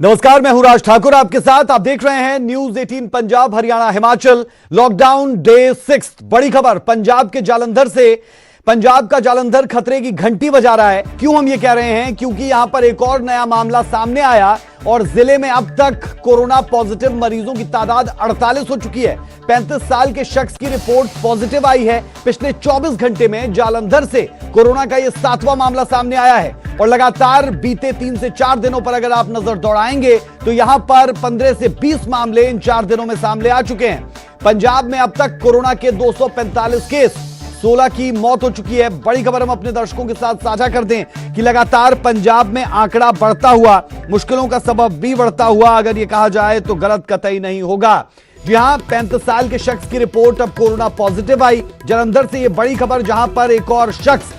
नमस्कार, मैं हूं राज ठाकुर आपके साथ। आप देख रहे हैं news 18 Punjab Haryana Himachal. Lockdown day 6। बड़ी खबर पंजाब के जालंधर से। पंजाब का जालंधर खतरे की घंटी बजा रहा है। क्यों हम ये कह रहे हैं? क्योंकि यहां पर एक और नया मामला सामने आया और जिले में अब तक कोरोना पॉजिटिव मरीजों की तादाद 48 हो चुकी है। 35 साल के शख्स की रिपोर्ट पॉजिटिव आई है। पिछले 24 घंटे में जालंधर से कोरोना का यह 7वां मामला सामने आया है और लगातार बीते 3 से 4 दिनों पर अगर आप नजर दौड़ाएंगे तो यहां पर 15 से 20 मामले इन 4 दिनों में सामने आ चुके हैं। पंजाब में अब तक कोरोना के 245 केस, 16 की मौत हो चुकी है। बड़ी खबर हम अपने दर्शकों के साथ साझा कर दें कि लगातार पंजाब में आंकड़ा बढ़ता हुआ, मुश्किलों का सबब भी बढ़ता हुआ अगर यह कहा जाए तो गलत कतई नहीं होगा। जी हां, 35 साल के शख्स की रिपोर्ट अब कोरोना पॉजिटिव आई जालंधर से। यह बड़ी खबर, जहां पर एक और शख्स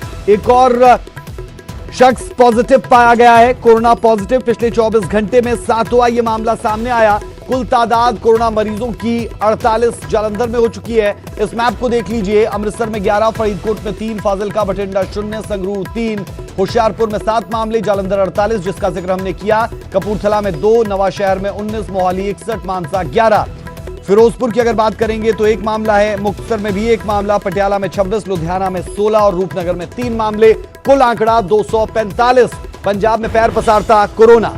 पॉजिटिव पाया गया है, कोरोना पॉजिटिव। पिछले 24 घंटे में 7वां यह मामला सामने आया। कुल तादाद कोरोना मरीजों की 48 जालंधर में हो चुकी है। इस मैप को देख लीजिए। अमृतसर में 11, फरीदकोट में 3, फाजिलका बठिंडा 0, संगरूर 3, होशियारपुर में 7 मामले, जालंधर 48 जिसका जिक्र हमने किया, कपूरथला में 2, नवाशहर में 19, मोहाली 61, मानसा 11। फिरोजपुर की अगर बात करेंगे तो 1 मामला है, मुक्तसर में भी 1 मामला, पटियाला में 26, लुधियाना में 16 और रूपनगर में 3 मामले। कुल आंकड़ा 245। पंजाब में पैर पसारता कोरोना।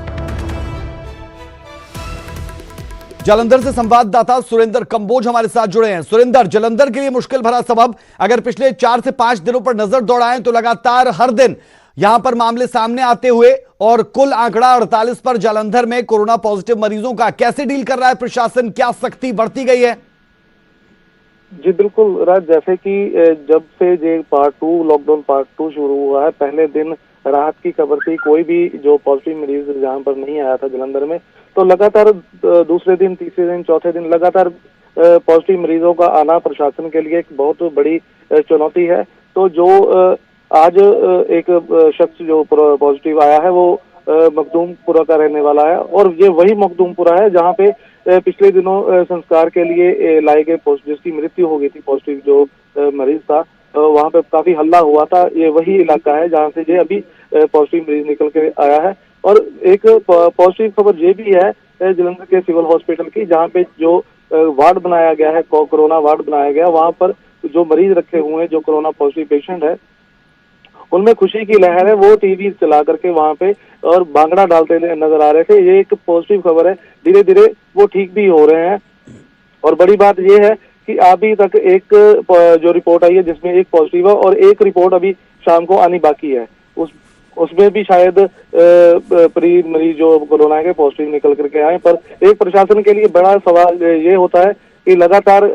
जालंधर से संवाददाता सुरेंद्र कंबोज हमारे साथ जुड़े हैं। सुरेंद्र, जालंधर के लिए मुश्किल भरा सबब, अगर पिछले 4 से 5 दिनों पर नजर दौड़ाएं तो लगातार हर दिन यहां पर मामले सामने आते हुए और कुल आंकड़ा 48 पर जालंधर में कोरोना पॉजिटिव मरीजों का कैसे डील कर रहा है प्रशासन? क्या सख्ती बढ़ती गई है? जी बिल्कुल राज, जैसे कि जब से ये लॉकडाउन पार्ट 2 शुरू हुआ है, पहले दिन राहत की खबर थी। कोई भी जो पॉजिटिव मरीज जहां पर नहीं आया था जालंधर में, तो लगातार दूसरे दिन, तीसरे दिन, चौथे दिन लगातार पॉजिटिव मरीजों का आना प्रशासन के लिए एक बहुत बड़ी चुनौती है। तो जो आज एक शख्स जो पॉजिटिव आया है वो मखदूमपुरा का रहने वाला है और ये वही मखदूमपुरा है जहाँ पे पिछले दिनों संस्कार के लिए लाए गए जिसकी मृत्यु हो गई थी, पॉजिटिव जो मरीज था, वहाँ पे काफी हल्ला हुआ था। ये वही इलाका है जहाँ से ये अभी पॉजिटिव मरीज निकल के आया है। और एक पॉजिटिव खबर ये भी है जालंधर के सिविल हॉस्पिटल की, जहाँ पे जो वार्ड बनाया गया है, कोरोना वार्ड बनाया गया, वहाँ पर जो मरीज रखे हुए हैं, जो कोरोना पॉजिटिव पेशेंट है, उनमें खुशी की लहर है। वो टीवी चला करके वहाँ पे और भांगड़ा डालते नजर आ रहे थे। ये एक पॉजिटिव खबर है। धीरे धीरे वो ठीक भी हो रहे हैं। और बड़ी बात ये है कि अभी तक एक जो रिपोर्ट आई है जिसमें 1 पॉजिटिव है और 1 रिपोर्ट अभी शाम को आनी बाकी है। उसमें भी शायद प्री मरीज जो कोरोना के पॉजिटिव निकल करके आए। पर एक प्रशासन के लिए बड़ा सवाल ये होता है कि लगातार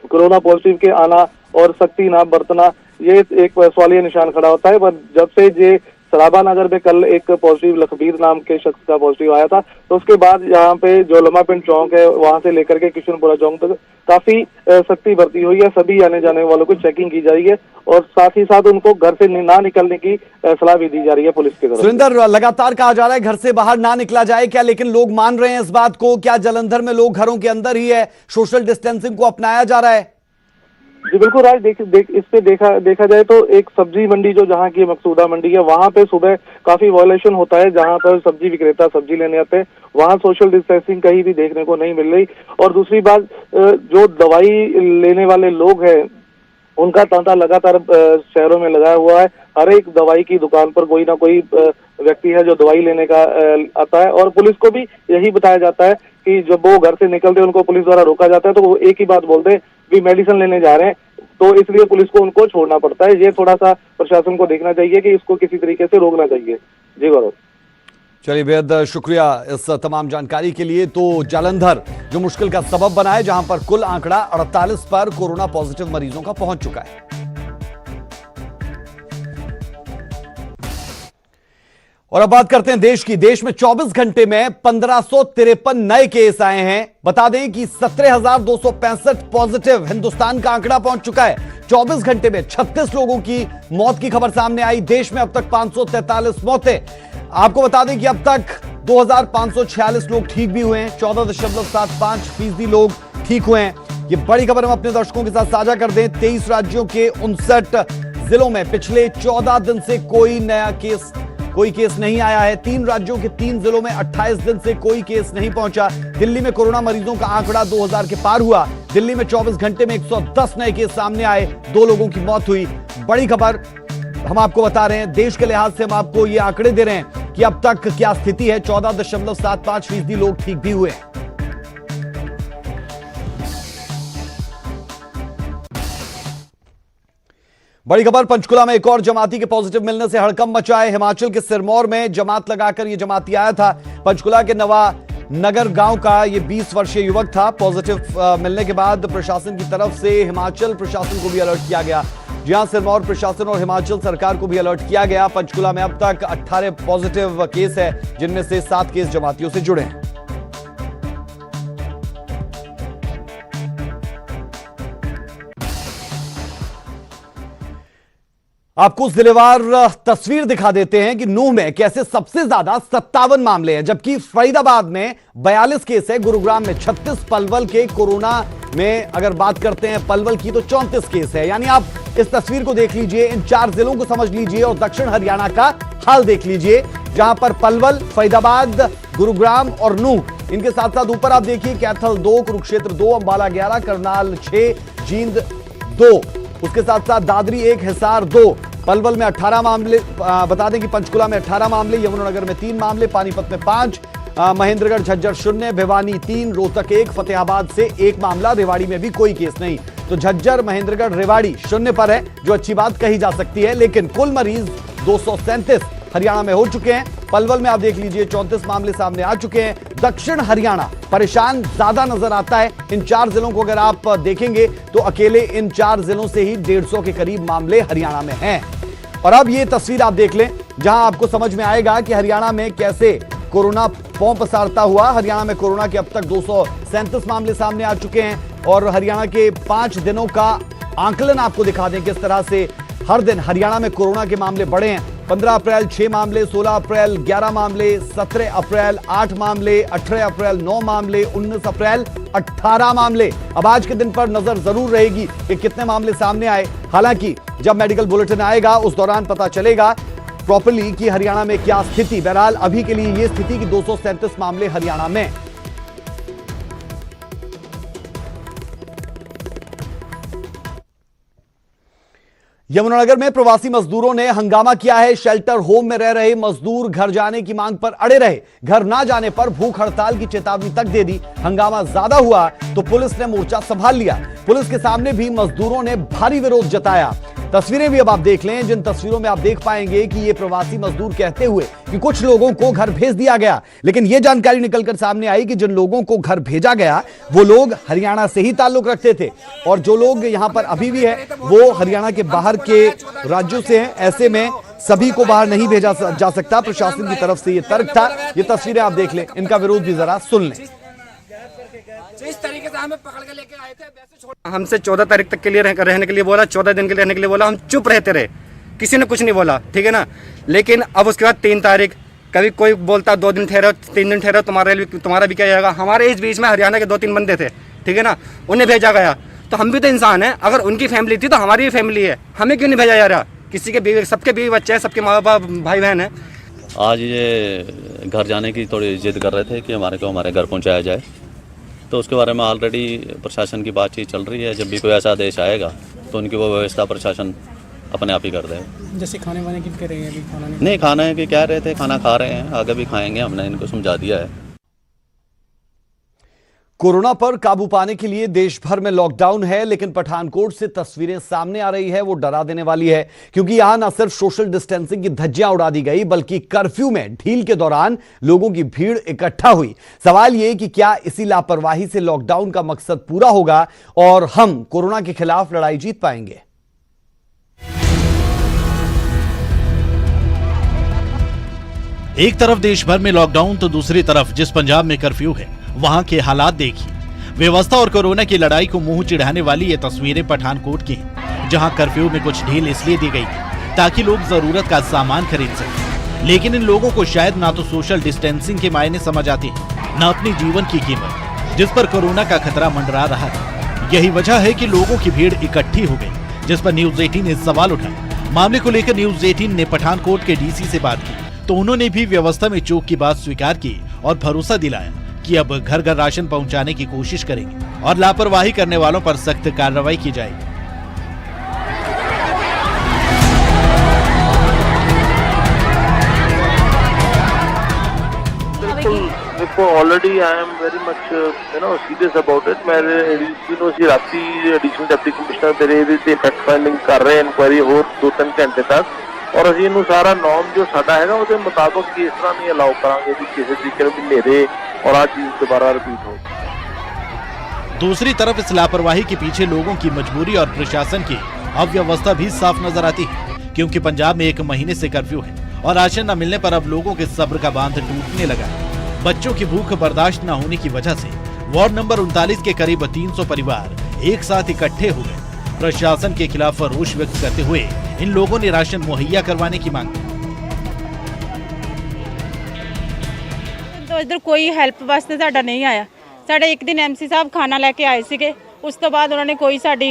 कोरोना पॉजिटिव के आना और सख्ती ना बरतना, ये एक सवालिया निशान खड़ा होता है। पर जब से ये सराबा नगर में कल एक पॉजिटिव लखबीर नाम के शख्स का पॉजिटिव आया था, तो उसके बाद यहाँ पे जो लम्हापिंड चौक है वहां से लेकर के किशनपुरा चौक तक काफी सख्ती बरती हुई है। सभी आने जाने वालों को चेकिंग की जा रही है और साथ ही साथ उनको घर से ना निकलने की सलाह भी दी जा रही है पुलिस की तरफ। सुरेंद्र, लगातार कहा जा रहा है घर से बाहर ना निकला जाए, क्या लेकिन लोग मान रहे हैं इस बात को? क्या जालंधर में लोग घरों के अंदर ही है, सोशल डिस्टेंसिंग को अपनाया जा रहा है? जी बिल्कुल राज, इस पे देखा जाए तो एक सब्जी मंडी जो जहाँ की मकसूदा मंडी है, वहाँ पे सुबह काफी वायलेशन होता है। जहाँ पर सब्जी विक्रेता सब्जी लेने आते हैं, वहाँ सोशल डिस्टेंसिंग कहीं भी देखने को नहीं मिल रही। और दूसरी बात, जो दवाई लेने वाले लोग हैं उनका तांता लगातार शहरों में लगा हुआ है। हर एक दवाई की दुकान पर कोई ना कोई व्यक्ति है जो दवाई लेने का आता है। और पुलिस को भी यही बताया जाता है कि जब वो घर से निकलते हैं उनको पुलिस द्वारा रोका जाता है तो वो एक ही बात बोलते हैं कि मेडिसिन लेने जा रहे हैं, तो इसलिए पुलिस को उनको छोड़ना पड़ता है। ये थोड़ा सा प्रशासन को देखना चाहिए कि इसको किसी तरीके से रोकना चाहिए। जी गौरव। चलिए, बेहद शुक्रिया इस तमाम जानकारी के लिए। तो जालंधर जो मुश्किल का सबब बना है, जहां पर कुल आंकड़ा 48 पर कोरोना पॉजिटिव मरीजों का पहुंच चुका है। और अब बात करते हैं देश की। देश में 24 घंटे में 1553 नए केस आए हैं। बता दें कि 17,265 पॉजिटिव हिंदुस्तान का आंकड़ा पहुंच चुका है। 24 घंटे में 36 लोगों की मौत की खबर सामने आई। देश में अब तक 543 मौतें। आपको बता दें कि अब तक 2,546 लोग ठीक भी हुए हैं। 14.75% लोग ठीक हुए हैं। ये बड़ी खबर हम अपने दर्शकों के साथ साझा कर दें। 23 राज्यों के 59 जिलों में पिछले 14 दिन से कोई नया केस कोई केस नहीं आया है। 3 राज्यों के 3 जिलों में 28 दिन से कोई केस नहीं पहुंचा। दिल्ली में कोरोना मरीजों का आंकड़ा 2000 के पार हुआ। दिल्ली में 24 घंटे में 110 नए केस सामने आए, 2 लोगों की मौत हुई। बड़ी खबर हम आपको बता रहे हैं, देश के लिहाज से हम आपको ये आंकड़े दे रहे हैं कि अब तक क्या स्थिति है। 14.75% लोग ठीक भी हुए। बड़ी खबर, पंचकुला में एक और जमाती के पॉजिटिव मिलने से हड़कंप मचा है। हिमाचल के सिरमौर में जमात लगाकर यह जमाती आया था। पंचकुला के नवा नगर गांव का यह 20 वर्षीय युवक था। पॉजिटिव मिलने के बाद प्रशासन की तरफ से हिमाचल प्रशासन को भी अलर्ट किया गया। जी हां, सिरमौर प्रशासन और हिमाचल सरकार को भी अलर्ट किया गया। पंचकुला में अब तक 18 पॉजिटिव केस है, जिनमें से 7 केस जमातियों से जुड़े हैं। आपको जिलेवार तस्वीर दिखा देते हैं कि नूंह में कैसे सबसे ज्यादा 57 मामले हैं, जबकि फरीदाबाद में 42 केस है, गुरुग्राम में 36, पलवल के कोरोना में अगर बात करते हैं पलवल की तो 34 केस है। यानी आप इस तस्वीर को देख लीजिए, इन 4 जिलों को समझ लीजिए और दक्षिण हरियाणा का हाल देख लीजिए, जहां पर पलवल, फरीदाबाद, गुरुग्राम और नूंह, इनके साथ साथ ऊपर आप देखिए कैथल 2, कुरुक्षेत्र 2, अंबाला 11, करनाल 6, जींद 2, उसके साथ साथ दादरी 1, हिसार 2, पलवल में 18 मामले। बता दें कि पंचकुला में 18 मामले, यमुनानगर में 3 मामले, पानीपत में 5, महेंद्रगढ़ झज्जर 0, भिवानी 3, रोहतक 1, फतेहाबाद से 1 मामला, रेवाड़ी में भी कोई केस नहीं। तो झज्जर, महेंद्रगढ़, रेवाड़ी 0 पर है, जो अच्छी बात कही जा सकती है। लेकिन कुल मरीज 237 हरियाणा में हो चुके हैं। पलवल में आप देख लीजिए 34 मामले सामने आ चुके हैं। दक्षिण हरियाणा परेशान ज्यादा नजर आता है। इन 4 जिलों को अगर आप देखेंगे तो अकेले इन 4 जिलों से ही 150 के करीब मामले हरियाणा में हैं। और अब ये तस्वीर आप देख लें, जहां आपको समझ में आएगा कि हरियाणा में कैसे कोरोना पांव पसारता हुआ। हरियाणा में कोरोना के अब तक 237 मामले सामने आ चुके हैं और हरियाणा के 5 दिनों का आंकलन आपको दिखा दें किस तरह से हर दिन हरियाणा में कोरोना के मामले बढ़े हैं। 15 अप्रैल 6 मामले, 16 अप्रैल 11 मामले, 17 अप्रैल 8 मामले, 18 अप्रैल 9 मामले, 19 अप्रैल 18 मामले। अब आज के दिन पर नजर जरूर रहेगी कि कितने मामले सामने आए। हालांकि जब मेडिकल बुलेटिन आएगा उस दौरान पता चलेगा प्रॉपर्ली कि हरियाणा में क्या स्थिति। बहरहाल अभी के लिए यह स्थिति कि 237 मामले हरियाणा में। यमुनानगर में प्रवासी मजदूरों ने हंगामा किया है। शेल्टर होम में रह रहे मजदूर घर जाने की मांग पर अड़े रहे। घर ना जाने पर भूख हड़ताल की चेतावनी तक दे दी। हंगामा ज्यादा हुआ तो पुलिस ने मोर्चा संभाल लिया। पुलिस के सामने भी मजदूरों ने भारी विरोध जताया। तस्वीरें भी अब आप देख लें, जिन तस्वीरों में आप देख पाएंगे कि ये प्रवासी मजदूर कहते हुए कि कुछ लोगों को घर भेज दिया गया, लेकिन ये जानकारी निकलकर सामने आई कि जिन लोगों को घर भेजा गया वो लोग हरियाणा से ही ताल्लुक रखते थे और जो लोग यहां पर अभी भी है वो हरियाणा के बाहर के राज्यों से हैं। ऐसे में सभी को बाहर नहीं भेजा जा सकता। प्रशासन की तरफ से ये तर्क था। ये तस्वीरें आप देख लें, इनका विरोध भी जरा सुन लें। इस तरीके से हमें पकड़ के लेके आए थे, वैसे हमसे 14 तारीख तक के लिए रहने के लिए बोला, 14 दिन के लिए रहने के लिए बोला। हम चुप रहते रहे, किसी ने कुछ नहीं बोला, ठीक है ना। लेकिन अब उसके बाद 3 तारीख, कभी कोई बोलता 2 दिन ठहरो, 3 दिन ठहरो, तुम्हारा भी क्या जाएगा। हमारे इस बीच में हरियाणा के 2-3 बंदे थे, ठीक है ना, उन्हें भेजा गया। तो हम भी तो इंसान हैं, अगर उनकी फैमिली थी तो हमारी भी फैमिली है, हमें क्यों नहीं भेजा जा रहा। किसी के बीवी, सबके बीवी बच्चे हैं, सबके माँ बाप भाई बहन हैं। आज ये घर जाने की थोड़ी जिद कर रहे थे कि हमारे घर पहुंचाया जाए, तो उसके बारे में ऑलरेडी प्रशासन की बातचीत चल रही है। जब भी कोई ऐसा आदेश आएगा तो उनकी वो व्यवस्था प्रशासन अपने आप ही कर देगा। जैसे खाने वाने की कह रहे हैं, अभी खाना नहीं खाना है कि कह रहे थे, खाना खा रहे हैं, आगे भी खाएंगे, हमने इनको समझा दिया है। कोरोना पर काबू पाने के लिए देश भर में लॉकडाउन है, लेकिन पठानकोट से तस्वीरें सामने आ रही है वो डरा देने वाली है, क्योंकि यहां न सिर्फ सोशल डिस्टेंसिंग की धज्जियां उड़ा दी गई बल्कि कर्फ्यू में ढील के दौरान लोगों की भीड़ इकट्ठा हुई। सवाल यह कि क्या इसी लापरवाही से लॉकडाउन का मकसद पूरा होगा और हम कोरोना के खिलाफ लड़ाई जीत पाएंगे। एक तरफ देश भर में लॉकडाउन तो दूसरी तरफ जिस पंजाब में कर्फ्यू है वहां के हालात देखिए। व्यवस्था और कोरोना की लड़ाई को मुंह चिढ़ाने वाली ये तस्वीरें पठानकोट की हैं, जहां कर्फ्यू में कुछ ढील इसलिए दी गई थी ताकि लोग जरूरत का सामान खरीद सकें। लेकिन इन लोगों को शायद ना तो सोशल डिस्टेंसिंग के मायने समझ आते हैं, ना अपनी जीवन की कीमत, जिस पर कोरोना का खतरा मंडरा रहा था। यही वजह है कि लोगों की भीड़ इकट्ठी हो गई, जिस पर न्यूज 18 ने सवाल उठाया। मामले को लेकर न्यूज 18 ने पठानकोट के डीसी से बात की तो उन्होंने भी व्यवस्था में चूक की बात स्वीकार की और भरोसा दिलाया कि अब घर घर राशन पहुंचाने की कोशिश करेंगे और लापरवाही करने वालों पर सख्त कार्रवाई की जाएगी। देखो already I am very much serious about it. मैं एडीसी ਨੂੰ ਅਸੀਂ ਰਾਤੀ ਐਡੀਸ਼ਨਲ ਡਿਪਟੀ ਕਮਿਸ਼ਨਰ ਤੇਰੇ ਇਹਦੇ ਤੇ ਫੈਕਟ ਫਾਈਲਿੰਗ ਕਰ ਰਹੇ ਇਨਕੁਆਇਰੀ ਹੋਰ 2-3 ਘੰਟੇ ਤੱਕ ਔਰ ਅਸੀਂ ਇਹਨੂੰ ਸਾਰਾ ਨੋਰਮ ਜੋ ਸਾਡਾ ਹੈਗਾ ਉਹਦੇ ਮੁਤਾਬਕ ਇਸ ਤਰ੍ਹਾਂ ਨਹੀਂ ਅਲਾਉ ਕਰਾਂਗੇ ਕਿ ਕਿਸੇ ਤਰੀਕੇ ਨਾਲ ਹਨੇਰੇ और आज चीज दोबारा रिपीट हो। दूसरी तरफ इस लापरवाही के पीछे लोगों की मजबूरी और प्रशासन की अव्यवस्था भी साफ नजर आती है, क्योंकि पंजाब में 1 महीने से कर्फ्यू है और राशन न मिलने पर अब लोगों के सब्र का बांध टूटने लगा है। बच्चों की भूख बर्दाश्त न होने की वजह से वार्ड नंबर 39 के करीब 300 परिवार एक साथ इकट्ठे हो गए। प्रशासन के खिलाफ रोष व्यक्त करते हुए इन लोगों ने राशन मुहैया करवाने की मांग की। तो इधर कोई हेल्प वास्ते साडा नहीं आया। साडे एक दिन एमसी साहब खाना लेके आए सीगे, उस तो बाद उन्होंने कोई साडी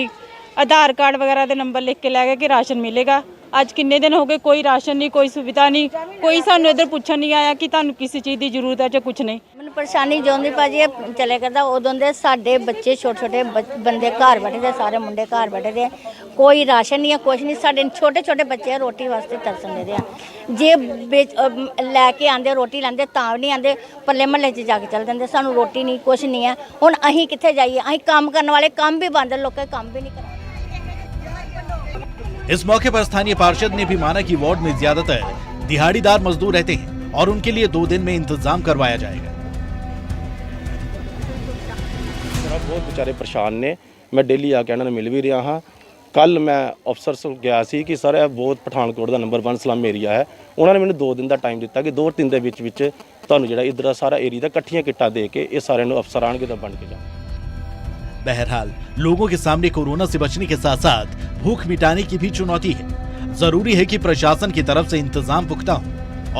आधार कार्ड वगैरह दे नंबर लिख के लै गए कि राशन मिलेगा। आज किन्ने दिन हो गए कोई राशन नहीं, कोई सुविधा नहीं, कोई सानू इधर पूछन नहीं आया कि तुहानू किसी चीज़ की जरूरत है या कुछ नहीं। ਮੈਨੂੰ ਪਰੇਸ਼ਾਨੀ ਜੋਂਦੀ ਭਾਜੀ ਚਲੇ ਕਰਦਾ ਉਦੋਂ ਦੇ ਸਾਡੇ ਬੱਚੇ ਛੋਟੇ ਛੋਟੇ ਬੰਦੇ ਘਰ ਬੈਠੇ ਦੇ, ਸਾਰੇ ਮੁੰਡੇ ਘਰ ਬੈਠੇ ਦੇ, ਕੋਈ ਰਾਸ਼ਨ ਨਹੀਂ ਹੈ, ਕੁਛ ਨਹੀਂ। ਸਾਡੇ ਛੋਟੇ ਛੋਟੇ ਬੱਚੇ ਰੋਟੀ ਵਾਸਤੇ ਤਰਸਣ ਦੇ ਆ, ਜੇ ਲੈ ਕੇ ਆਂਦੇ ਰੋਟੀ ਲੈਂਦੇ ਤਾਂ ਵੀ ਨਹੀਂ ਆਂਦੇ, ਪੱਲੇ ਮਹੱਲੇ 'ਚ ਜਾ ਕੇ ਚਲ ਜਾਂਦੇ। ਸਾਨੂੰ ਰੋਟੀ ਨਹੀਂ ਕੁਛ ਨਹੀਂ ਹੈ। ਹੁਣ ਅਸੀਂ ਕਿੱਥੇ ਜਾਈਏ? ਅਸੀਂ ਕੰਮ ਕਰਨ ਵਾਲੇ ਕੰਮ ਵੀ ਬੰਦ, ਲੋਕਾਂ ਕੰਮ भी नहीं करा। इस मौके पर स्थानीय पार्षद ने भी माना कि वार्ड में ज्यादातर दिहाड़ीदार मजदूर रहते हैं और उनके लिए 2 दिन में इंतजाम करवाया जाएगा। बहुत बेचारे परेशान ने, मैं डेली आके इन्होंने मिल भी रहा हाँ। कल मैं अफसर से गया सी कि सर बहुत पठानकोट का नंबर 1 स्लम एरिया है। उन्होंने मैंने 2 दिन का टाइम दिता कि 2-3 दिन के तुहानू जिहड़ा इधर दा सारा एरिया दा इकट्ठियां किट्टां दे के ये सारे अफसर आणगे तां बन के जाओ। बहरहाल लोगों के सामने कोरोना से बचने के साथ साथ भूख मिटाने की भी चुनौती है। जरूरी है कि प्रशासन की तरफ से इंतजाम पुख्ता हो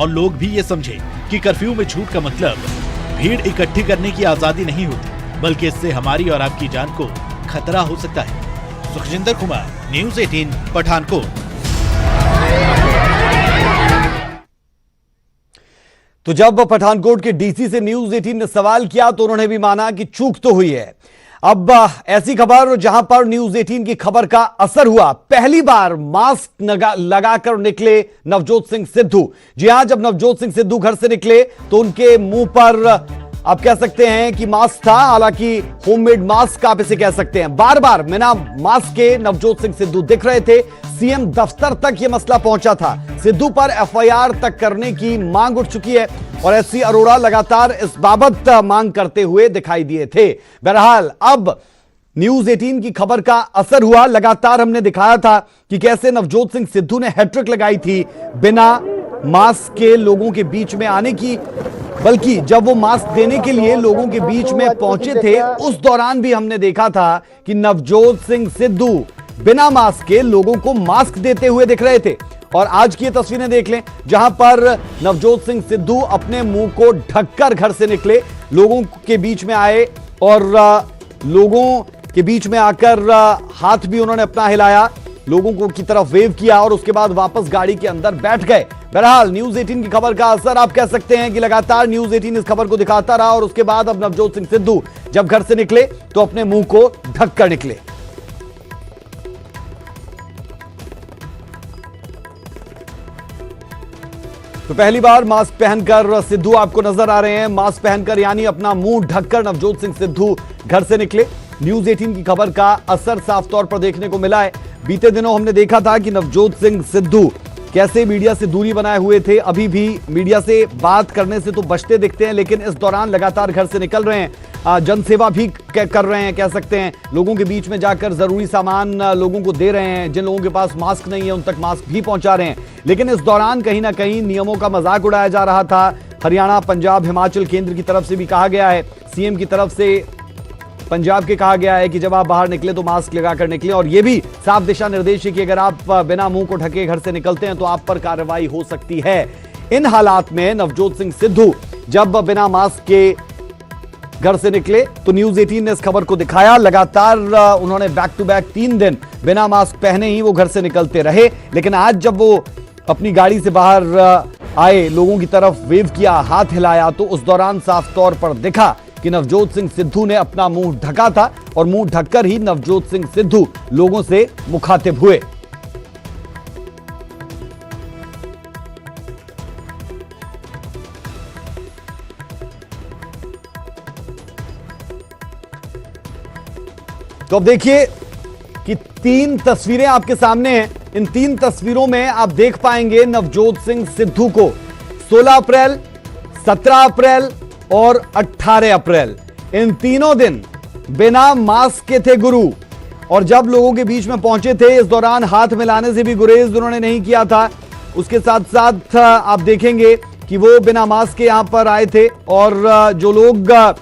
और लोग भी ये समझे कि कर्फ्यू में छूट का मतलब भीड़ इकट्ठी करने की आजादी नहीं होती, बल्कि इससे हमारी और आपकी जान को खतरा हो सकता है। सुखजिंदर कुमार, न्यूज़ 18 पठानकोट। तो जब पठानकोट के डीसी से न्यूज़ 18 ने सवाल किया तो उन्होंने भी माना कि चूक तो हुई है। अब ऐसी खबर जहां पर न्यूज़ 18 की खबर का असर हुआ, पहली बार मास्क लगाकर निकले नवजोत सिंह सिद्धू। जी हां, जब नवजोत सिंह सिद्धू घर से निकले तो उनके मुंह पर आप कह सकते हैं कि मास्क था, हालांकि होममेड मास्क आप इसे कह सकते हैं। बार बार बिना मास्क के नवजोत सिंह सिद्धू दिख रहे थे। सीएम दफ्तर तक यह मसला पहुंचा था। सिद्धू पर एफआईआर तक करने की मांग उठ चुकी है और एससी अरोड़ा लगातार इस बाबत मांग करते हुए दिखाई दिए थे। बहरहाल अब न्यूज़ 18 की खबर का असर हुआ। लगातार हमने दिखाया था कि कैसे नवजोत सिंह सिद्धू ने हैट्रिक लगाई थी बिना मास्क के लोगों के बीच में आने की, बल्कि जब वो मास्क देने के लिए लोगों के बीच में पहुंचे थे उस दौरान भी हमने देखा था कि नवजोत सिंह सिद्धू बिना मास्क के लोगों को मास्क देते हुए दिख रहे थे। और आज की ये तस्वीरें देख लें जहां पर नवजोत सिंह सिद्धू अपने मुंह को ढककर घर से निकले, लोगों के बीच में आए और लोगों के बीच में आकर हाथ भी उन्होंने अपना हिलाया, लोगों को की तरफ वेव किया और उसके बाद वापस गाड़ी के अंदर बैठ गए। बहरहाल न्यूज़ 18 की खबर का असर आप कह सकते हैं कि लगातार न्यूज़ 18 इस खबर को दिखाता रहा और उसके बाद अब नवजोत सिंह सिद्धू जब घर से निकले तो अपने मुंह को ढककर निकले। तो पहली बार मास्क पहनकर सिद्धू आपको नजर आ रहे हैं। मास्क पहनकर यानी अपना मुंह ढककर नवजोत सिंह सिद्धू घर से निकले। न्यूज़ 18 की खबर का असर साफ तौर पर देखने को मिला है। बीते दिनों हमने देखा था कि नवजोत सिंह सिद्धू कैसे मीडिया से दूरी बनाए हुए थे, अभी भी मीडिया से बात करने से तो बचते दिखते हैं, लेकिन इस दौरान लगातार घर से निकल रहे हैं, जनसेवा भी कर रहे हैं, कह सकते हैं लोगों के बीच में जाकर जरूरी सामान लोगों को दे रहे हैं। जिन लोगों के पास मास्क नहीं है उन तक मास्क भी पहुंचा रहे हैं। लेकिन इस दौरान कहीं ना कहीं नियमों का मजाक उड़ाया जा रहा था। हरियाणा, पंजाब, हिमाचल केंद्र की तरफ से भी कहा गया है, सीएम की तरफ से पंजाब के कहा गया है कि जब आप बाहर निकले तो मास्क लगाकर निकलें और यह भी साफ दिशा निर्देश है कि अगर आप बिना मुंह को ढके घर से निकलते हैं तो आप पर कार्रवाई हो सकती है। इन हालात में नवजोत सिंह सिद्धू जब बिना मास्क के घर से निकले तो न्यूज़ 18 ने इस खबर को दिखाया। लगातार उन्होंने बैक टू बैक 3 दिन बिना मास्क पहने ही वो घर से निकलते रहे, लेकिन आज जब वो अपनी गाड़ी से बाहर आए लोगों की तरफ वेव किया, हाथ हिलाया, तो उस दौरान साफ तौर पर दिखा कि नवजोत सिंह सिद्धू ने अपना मुंह ढका था और मुंह ढककर ही नवजोत सिंह सिद्धू लोगों से मुखातिब हुए। तो अब देखिए कि 3 तस्वीरें आपके सामने हैं। इन 3 तस्वीरों में आप देख पाएंगे नवजोत सिंह सिद्धू को 16 अप्रैल, 17 अप्रैल और 18 अप्रैल, इन तीनों दिन बिना मास्क के थे गुरु, और जब लोगों के बीच में पहुंचे थे इस दौरान हाथ मिलाने से भी गुरेज उन्होंने नहीं किया था। उसके साथ साथ आप देखेंगे कि वो बिना मास्क के यहां पर आए थे और जो लोग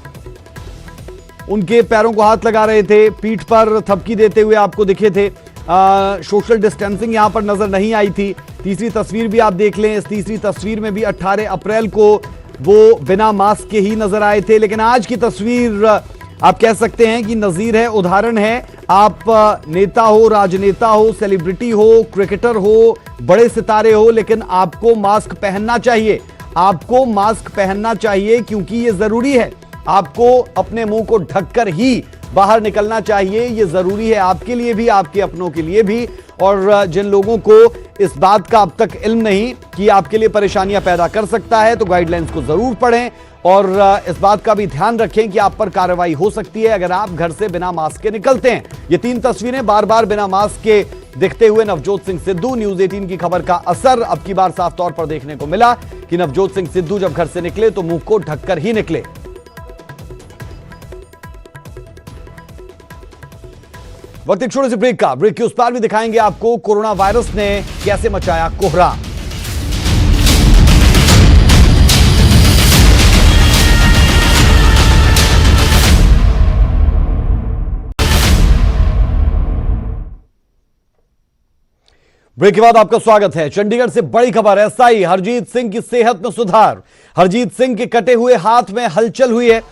उनके पैरों को हाथ लगा रहे थे, पीठ पर थपकी देते हुए आपको दिखे थे। सोशल डिस्टेंसिंग यहां पर नजर नहीं आई थी। तीसरी तस्वीर भी आप देख लें, इस तीसरी तस्वीर में भी 18 अप्रैल को वो बिना मास्क के ही नजर आए थे। लेकिन आज की तस्वीर आप कह सकते हैं कि नजीर है, उदाहरण है। आप नेता हो, राजनेता हो, सेलिब्रिटी हो, क्रिकेटर हो, बड़े सितारे हो, लेकिन आपको मास्क पहनना चाहिए। आपको मास्क पहनना चाहिए क्योंकि ये जरूरी है। आपको अपने मुंह को ढककर ही बाहर निकलना चाहिए, ये जरूरी है आपके लिए भी, आपके अपनों के लिए भी। और जिन लोगों को इस बात का अब तक इल्म नहीं कि आपके लिए परेशानियां पैदा कर सकता है, तो गाइडलाइंस को जरूर पढ़ें और इस बात का भी ध्यान रखें कि आप पर कार्रवाई हो सकती है अगर आप घर से बिना मास्क के निकलते हैं। ये 3 तस्वीरें बार बार बिना मास्क के दिखते हुए नवजोत सिंह सिद्धू, न्यूज 18 की खबर का असर अब की बार साफ तौर पर देखने को मिला कि नवजोत सिंह सिद्धू जब घर से निकले तो मुंह को ढककर ही निकले। वक्त एक छोटे से ब्रेक का, ब्रेक के उस पार भी दिखाएंगे आपको कोरोना वायरस ने कैसे मचाया कोहराम। ब्रेक के बाद आपका स्वागत है। चंडीगढ़ से बड़ी खबर, एसआई हरजीत सिंह की सेहत में सुधार। हरजीत सिंह के कटे हुए हाथ में हलचल हुई है।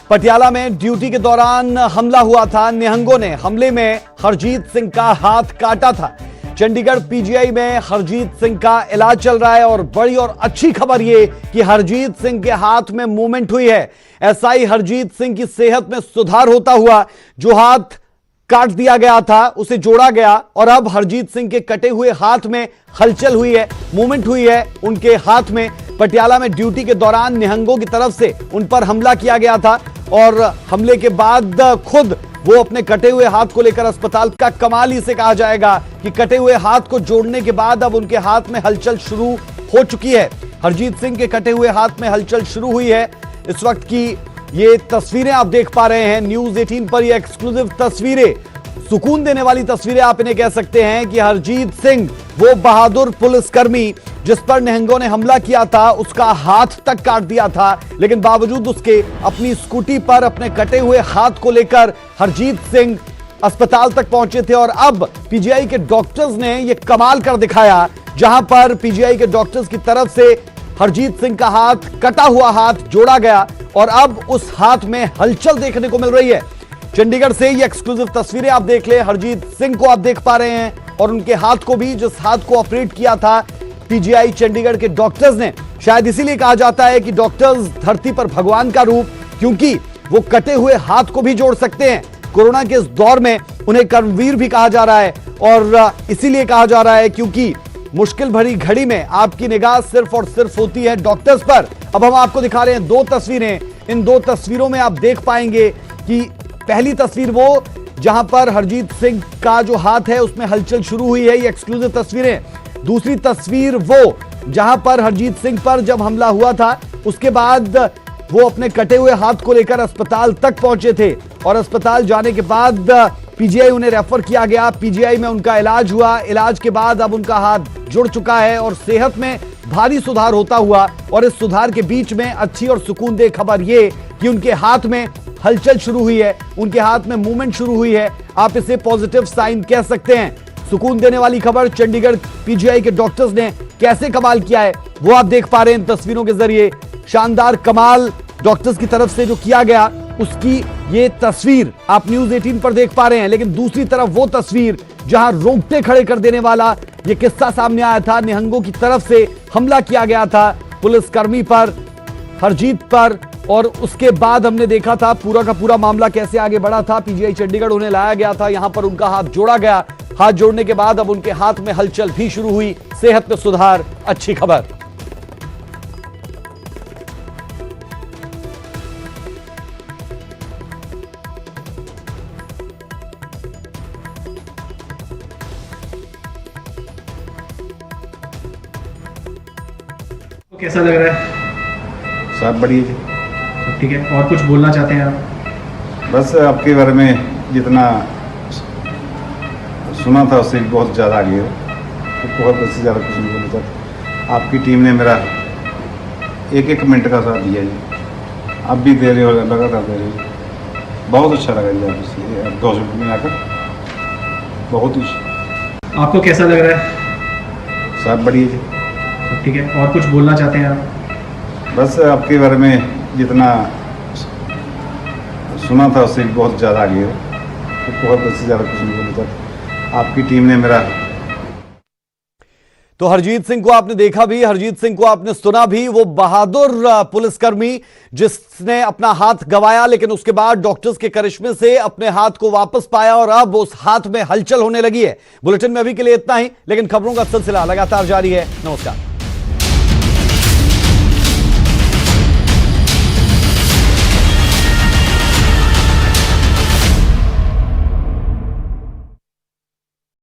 पटियाला में ड्यूटी के दौरान हमला हुआ था। निहंगों ने हमले में हरजीत सिंह का हाथ काटा था। चंडीगढ़ पीजीआई में हरजीत सिंह का इलाज चल रहा है और बड़ी और अच्छी खबर यह कि हरजीत सिंह के हाथ में मूवमेंट हुई है। एसआई हरजीत सिंह की सेहत में सुधार होता हुआ जो हाथ काट दिया गया था उसे जोड़ा गया और अब हरजीत सिंह के कटे हुए हाथ में हलचल हुई है, मूवमेंट हुई है उनके हाथ में। पटियाला में ड्यूटी के दौरान निहंगों की तरफ से उन पर हमला किया गया था और हमले के बाद खुद वो अपने कटे हुए हाथ को लेकर अस्पताल का कमाल ही से कहा जाएगा कि कटे हुए हाथ को जोड़ने के बाद अब उनके हाथ में हलचल शुरू हो चुकी है। हरजीत सिंह के कटे हुए हाथ में हलचल शुरू हुई है। इस वक्त की ये तस्वीरें आप देख पा रहे हैं न्यूज 18 पर, ये एक्सक्लूसिव तस्वीरें, सुकून देने वाली तस्वीरें आप इन्हें कह सकते हैं कि हरजीत सिंह वो बहादुर पुलिसकर्मी जिस पर निहंगों ने हमला किया था उसका हाथ तक काट दिया था, लेकिन बावजूद उसके अपनी स्कूटी पर अपने कटे हुए हाथ को लेकर हरजीत सिंह अस्पताल तक पहुंचे थे। और अब पीजीआई के डॉक्टर्स ने यह कमाल कर दिखाया, जहां पर पीजीआई के डॉक्टर्स की तरफ से हरजीत सिंह का हाथ, कटा हुआ हाथ जोड़ा गया और अब उस हाथ में हलचल देखने को मिल रही है। चंडीगढ़ से ये एक्सक्लूसिव तस्वीरें आप देख ले, हरजीत सिंह को आप देख पा रहे हैं और उनके हाथ को भी, जिस हाथ को ऑपरेट किया था पीजीआई चंडीगढ़ के डॉक्टर्स ने। शायद इसीलिए कहा जाता है कि डॉक्टर्स धरती पर भगवान का रूप, क्योंकि वो कटे हुए हाथ को भी जोड़ सकते हैं। कोरोना के इस दौर में उन्हें कर्मवीर भी कहा जा रहा है और इसीलिए कहा जा रहा है क्योंकि मुश्किल भरी घड़ी में आपकी निगाह सिर्फ और सिर्फ होती है डॉक्टर्स पर। अब हम आपको दिखा रहे हैं 2 तस्वीरें। इन 2 तस्वीरों में आप देख पाएंगे कि पहली तस्वीर वो जहां पर हरजीत सिंह का जो हाथ है उसमें हलचल शुरू हुई है, ये एक्सक्लूसिव तस्वीरें। दूसरी तस्वीर वो जहां पर हरजीत सिंह पर जब हमला हुआ था उसके बाद वो अपने कटे हुए हाथ को लेकर अस्पताल तक पहुंचे थे और अस्पताल जाने के बाद पीजीआई उन्हें रेफर किया गया। पीजीआई में उनका इलाज हुआ। इलाज के बाद अब उनका हाथ जुड़ चुका है और सेहत में भारी सुधार होता हुआ, और इस सुधार के बीच में अच्छी और सुकूनदेह खबर ये कि उनके हाथ में हलचल शुरू हुई है, उनके हाथ में मूवमेंट शुरू हुई है। आप इसे पॉजिटिव साइन कह सकते हैं, सुकून देने वाली खबर। चंडीगढ़ पीजीआई के डॉक्टर्स ने कैसे कमाल किया है वो आप देख पा रहे हैं इन तस्वीरों के जरिए। शानदार कमाल डॉक्टर्स की तरफ से जो किया गया उसकी ये तस्वीर आप न्यूज 18 पर देख पा रहे हैं। लेकिन दूसरी तरफ वो तस्वीर जहां रोकते खड़े कर देने वाला यह किस्सा सामने आया था। निहंगों की तरफ से हमला किया गया था पुलिसकर्मी पर, हरजीत पर, और उसके बाद हमने देखा था पूरा का पूरा मामला कैसे आगे बढ़ा था। पीजीआई चंडीगढ़ उन्हें लाया गया था, यहां पर उनका हाथ जोड़ा गया। हाथ जोड़ने के बाद अब उनके हाथ में हलचल भी शुरू हुई, सेहत में सुधार, अच्छी खबर। तो कैसा लग रहा है? सब बढ़िया जी। तो ठीक है, और कुछ बोलना चाहते हैं आप? बस आपके बारे में जितना सुना था उससे बहुत ज़्यादा आगे हो, तो बहुत उससे ज़्यादा कुछ नहीं बोलना चाहता। आपकी टीम ने मेरा एक एक मिनट का साथ दिया जी, अब भी दे रहे हो, लगातार दे रहे हो। बहुत अच्छा लगा जी आपसे हॉस्पिटल में आकर, बहुत ही। आपको कैसा लग रहा है? सब बढ़िया जी। तो ठीक है, और कुछ बोलना चाहते हैं आप? बस आपके बारे में जितना सुना था उससे बहुत ज़्यादा आगे हो, तो बहुत उससे ज़्यादा कुछ नहीं बोलना चाहता। आपकी टीम ने मेरा। तो हरजीत सिंह को आपने देखा भी, हरजीत सिंह को आपने सुना भी, वो बहादुर पुलिसकर्मी जिसने अपना हाथ गंवाया लेकिन उसके बाद डॉक्टर्स के करिश्मे से अपने हाथ को वापस पाया और अब उस हाथ में हलचल होने लगी है। बुलेटिन में अभी के लिए इतना ही, लेकिन खबरों का सिलसिला लगातार जारी है। नमस्कार।